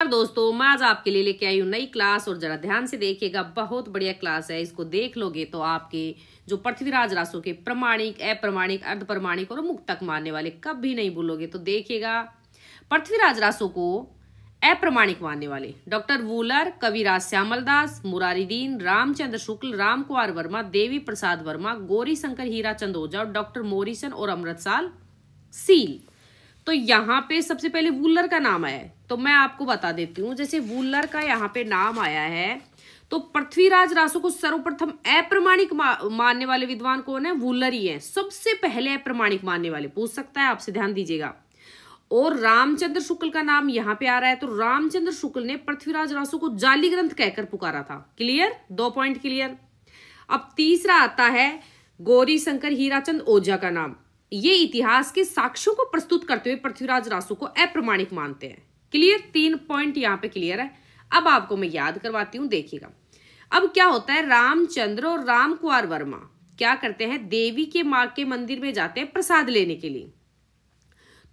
दोस्तों, मैं आज आपके लिए लेके आई हूँ नई क्लास और जरा ध्यान से देखिएगा। बहुत बढ़िया क्लास है। इसको देख लोगे तो आपके जो पृथ्वीराज रासों के प्रमाणिक, अप्रमाणिक, अर्धप्रमाणिक और मुक्तक मानने वाले कभी नहीं भूलोगे। तो देखिएगा, पृथ्वीराज रासों को अप्रमाणिक मानने वाले डॉक्टर वूलर, कविराज श्यामलदास, मुरारीदीन, रामचंद्र शुक्ल, राम कुमार वर्मा, देवी प्रसाद वर्मा, गौरी शंकर हीराचंद ओझा और डॉक्टर मोरिसन और अमृतसाल सील। तो यहाँ पे सबसे पहले वूलर का नाम आया है, तो मैं आपको बता देती हूँ। जैसे वूलर का यहाँ पे नाम आया है, तो पृथ्वीराज रासों को सर्वप्रथम अप्रमाणिक मानने वाले विद्वान कौन है? वूलर ही है। सबसे पहले अप्रमाणिक मानने वाले पूछ सकता है आपसे, ध्यान दीजिएगा। और रामचंद्र शुक्ल का नाम यहाँ पे आ रहा है, तो रामचंद्र शुक्ल ने पृथ्वीराज रासों को जाली ग्रंथ कहकर पुकारा था। क्लियर? 2 point clear. अब तीसरा आता है गौरी शंकर हीराचंद ओझा का नाम। ये इतिहास के साक्ष्यों को प्रस्तुत करते हुए पृथ्वीराज रासों को अप्रमाणिक मानते हैं। क्लियर? 3 पॉइंट यहाँ पे क्लियर है। अब आपको मैं याद करवाती हूँ, देखिएगा। अब क्या होता है, रामचंद्र और राम कुमार वर्मा क्या करते हैं, देवी के माँ के मंदिर में जाते हैं प्रसाद लेने के लिए।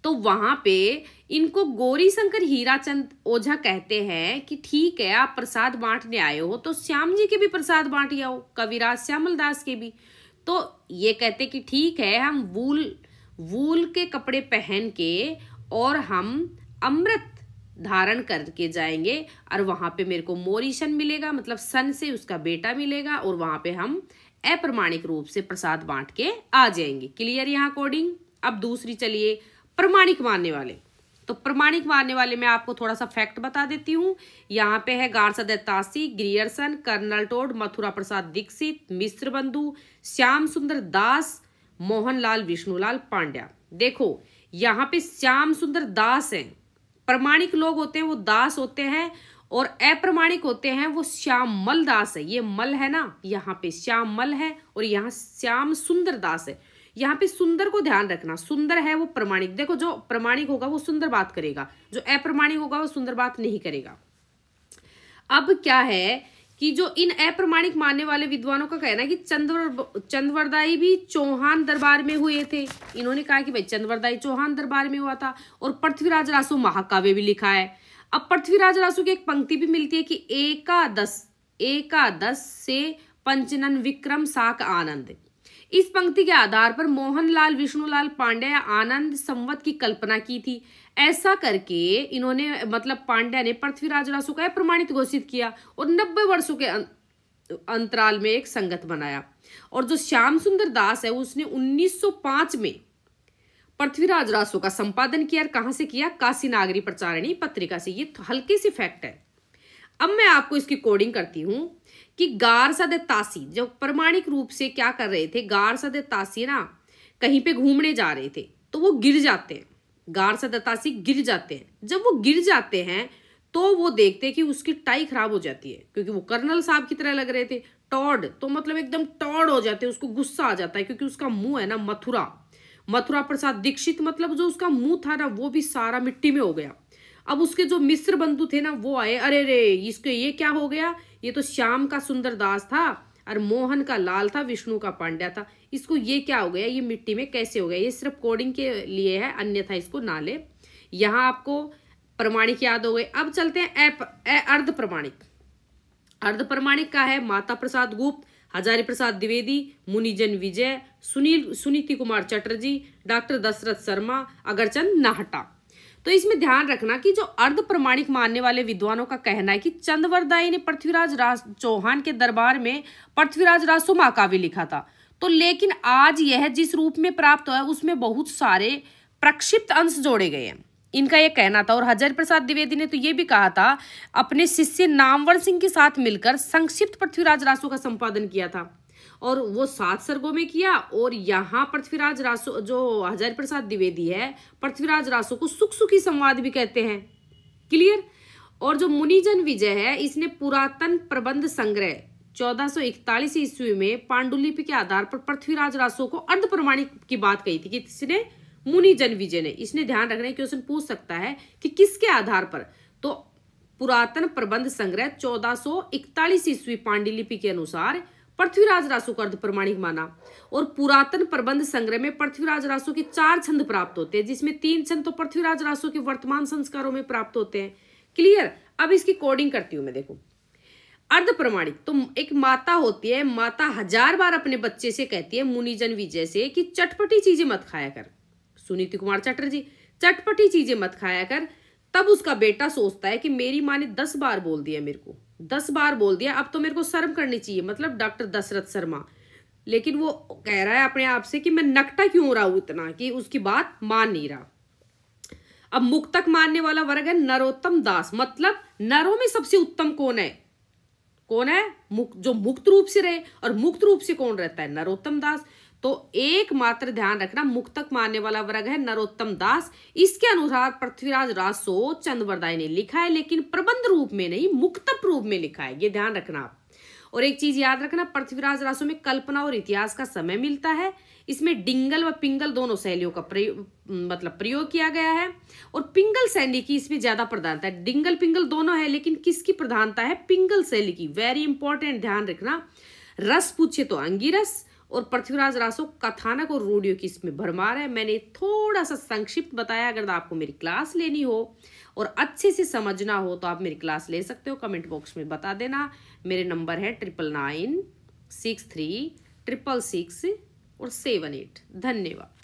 तो वहां पे इनको गौरी शंकर हीराचंद ओझा कहते हैं कि ठीक है, आप प्रसाद बांटने आए हो तो श्याम जी के भी प्रसाद बांट आओ, कविराज श्यामलदास के भी। तो ये कहते कि ठीक है, हम वूल के कपड़े पहन के और हम अमृत धारण करके जाएंगे और वहां पे मेरे को मोरिशन मिलेगा, मतलब सन से उसका बेटा मिलेगा, और वहां पे हम अप्रमाणिक रूप से प्रसाद बांट के आ जाएंगे। क्लियर यहाँ कोडिंग? अब दूसरी चलिए, प्रमाणिक मानने वाले। तो प्रमाणिक मानने वाले में आपको थोड़ा सा फैक्ट बता देती हूँ। यहाँ पे है Garcin de Tassy, Grierson, colonel Tod, Mathura Prasad Dixit, Mishra Bandhu, Shyam सुंदर दास, मोहनलाल विष्णुलाल पांड्या। देखो यहाँ पे श्याम सुंदर दास हैं, प्रमाणिक लोग होते हैं वो दास होते हैं, और अप्रमाणिक होते हैं वो श्याम मल दास है। ये मल है ना, यहाँ पे श्याम मल है और यहाँ श्याम सुंदर दास है। यहाँ पे सुंदर को ध्यान रखना, सुंदर है वो प्रमाणिक। देखो, जो प्रमाणिक होगा वो सुंदर बात करेगा, जो अप्रमाणिक होगा वो सुंदर बात नहीं करेगा। अब क्या है कि जो इन अप्रमाणिक मानने वाले विद्वानों का कहना है कि चंद्रवरदाई भी चौहान दरबार में हुए थे। इन्होंने कहा कि भाई चंद्रवरदाई चौहान दरबार में हुआ था, और पृथ्वीराज रासो महाकाव्य भी लिखा है। अब पृथ्वीराज रासो की एक पंक्ति भी मिलती है कि एकादश से पंचनन विक्रम साक आनंद। इस पंक्ति के आधार पर मोहनलाल विष्णुलाल पांड्या आनंद संवत की कल्पना की थी। ऐसा करके इन्होंने, मतलब पांड्या ने पृथ्वीराज रासो को अप्रमाणित घोषित किया और 90 वर्षों के अंतराल में एक संगत बनाया। और जो श्याम सुंदर दास है उसने 1905 में पृथ्वीराज रासो का संपादन किया। कहां से किया? काशी नागरी प्रचारिणी पत्रिका से। ये हल्के सी फैक्ट है। अब मैं आपको इसकी कोडिंग करती हूं कि गारसा दत्तासी जो प्रमाणिक रूप से क्या कर रहे थे, गारसा दत्तासी ना कहीं पे घूमने जा रहे थे तो वो गिर जाते हैं। गारसा दत्तासी गिर जाते हैं। जब वो गिर जाते हैं तो वो देखते हैं कि उसकी टाई खराब हो जाती है, क्योंकि वो कर्नल साहब की तरह लग रहे थे। टॉड तो मतलब एकदम टॉड हो जाते हैं, उसको गुस्सा आ जाता है, क्योंकि उसका मुंह है ना मथुरा प्रसाद दीक्षित, मतलब जो उसका मुंह था ना वो भी सारा मिट्टी में हो गया। अब उसके जो मिश्र बंधु थे ना वो आए, अरे रे इसके ये क्या हो गया, ये तो श्याम का सुंदर दास था और मोहन का लाल था, विष्णु का पांड्या था, इसको ये क्या हो गया, ये मिट्टी में कैसे हो गया। ये सिर्फ कोडिंग के लिए है, अन्यथा इसको ना ले। यहाँ आपको प्रमाणिक याद हो गए। अब चलते हैं अर्धप्रमाणिक। अर्धप्रमाणिक का है माता प्रसाद गुप्त, हजारी प्रसाद द्विवेदी, मुनिजन विजय, सुनीति कुमार चटर्जी, डॉक्टर दशरथ शर्मा, अगरचंद नाहटा। तो इसमें ध्यान रखना कि जो अर्ध प्रमाणिक मानने वाले विद्वानों का कहना है कि चंद्रवरदाई ने पृथ्वीराज चौहान के दरबार में पृथ्वीराज रासो महाकाव्य लिखा था। तो लेकिन आज यह जिस रूप में प्राप्त हुआ है उसमें बहुत सारे प्रक्षिप्त अंश जोड़े गए हैं, इनका यह कहना था। और हजारी प्रसाद द्विवेदी ने तो ये भी कहा था, अपने शिष्य नामवर सिंह के साथ मिलकर संक्षिप्त पृथ्वीराज रासो का संपादन किया था, और वो 7 सर्गों में किया। और यहाँ पृथ्वीराज रासो, जो हजारी प्रसाद द्विवेदी है, पृथ्वीराज रासो को सुख सुखी संवाद भी कहते हैं। क्लियर? और जो मुनिजन विजय है, इसने पुरातन प्रबंध संग्रह 1441 ईस्वी में पांडुलिपि के आधार पर पृथ्वीराज रासो को अर्ध प्रमाणिक की बात कही थी। किसने? मुनिजन विजय ने। इसने ध्यान रखना, क्वेश्चन पूछ सकता है कि किसके आधार पर। तो पुरातन प्रबंध संग्रह 1441 ईस्वी पांडुलिपि के अनुसार पृथ्वीराज रासो को अर्ध प्रमाणिक माना। और पुरातन प्रबंध संग्रह में पृथ्वीराज रासो के 4 छंद प्राप्त होते हैं, जिसमें 3 छंद तो पृथ्वीराज रासो के वर्तमान संस्कारों में प्राप्त होते हैं। क्लियर। अब इसकी कोडिंग करती हूं मैं, देखो। अर्ध प्रमाणिक, तो एक माता होती है, माता 1000 बार अपने बच्चे से कहती है मुनिजन विजय से कि चटपटी चीजें मत खाया कर, सुनीति कुमार चटर्जी, चटपटी चीजें मत खाया कर। तब उसका बेटा सोचता है कि मेरी माँ ने 10 बार बोल दिया, मेरे को 10 बार बोल दिया, अब तो मेरे को शर्म करनी चाहिए, मतलब डॉक्टर दशरथ शर्मा। लेकिन वो कह रहा है अपने आप से कि मैं नकटा क्यों रहा हूं इतना, कि उसकी बात मान नहीं रहा। अब मुक्तक मानने वाला वर्ग है नरोत्तम दास, मतलब नरों में सबसे उत्तम कौन है? कौन है? जो मुक्त रूप से रहे, और मुक्त रूप से कौन रहता है? नरोत्तम दास। तो एकमात्र ध्यान रखना, मुक्तक मानने वाला वर्ग है नरोत्तम दास। इसके अनुसार पृथ्वीराज रासो चंद्रवरदाई ने लिखा है, लेकिन प्रबंध रूप में नहीं, मुक्तक रूप में लिखा है, ये ध्यान रखना आप। और एक चीज याद रखना, पृथ्वीराज रासो में कल्पना और इतिहास का समय मिलता है। इसमें डिंगल व पिंगल दोनों शैलियों का प्रयोग किया गया है, और पिंगल शैली की इसमें ज्यादा प्रधानता है। डिंगल पिंगल दोनों है, लेकिन किसकी प्रधानता है? पिंगल शैली की। वेरी इंपॉर्टेंट, ध्यान रखना। रस पूछे तो अंगिरस, और पृथ्वीराज रासो कथानक और रूढ़ियों की इसमें भरमार है। मैंने थोड़ा सा संक्षिप्त बताया। अगर आपको मेरी क्लास लेनी हो और अच्छे से समझना हो तो आप मेरी क्लास ले सकते हो, कमेंट बॉक्स में बता देना। मेरे नंबर है 99963666 और 78। धन्यवाद।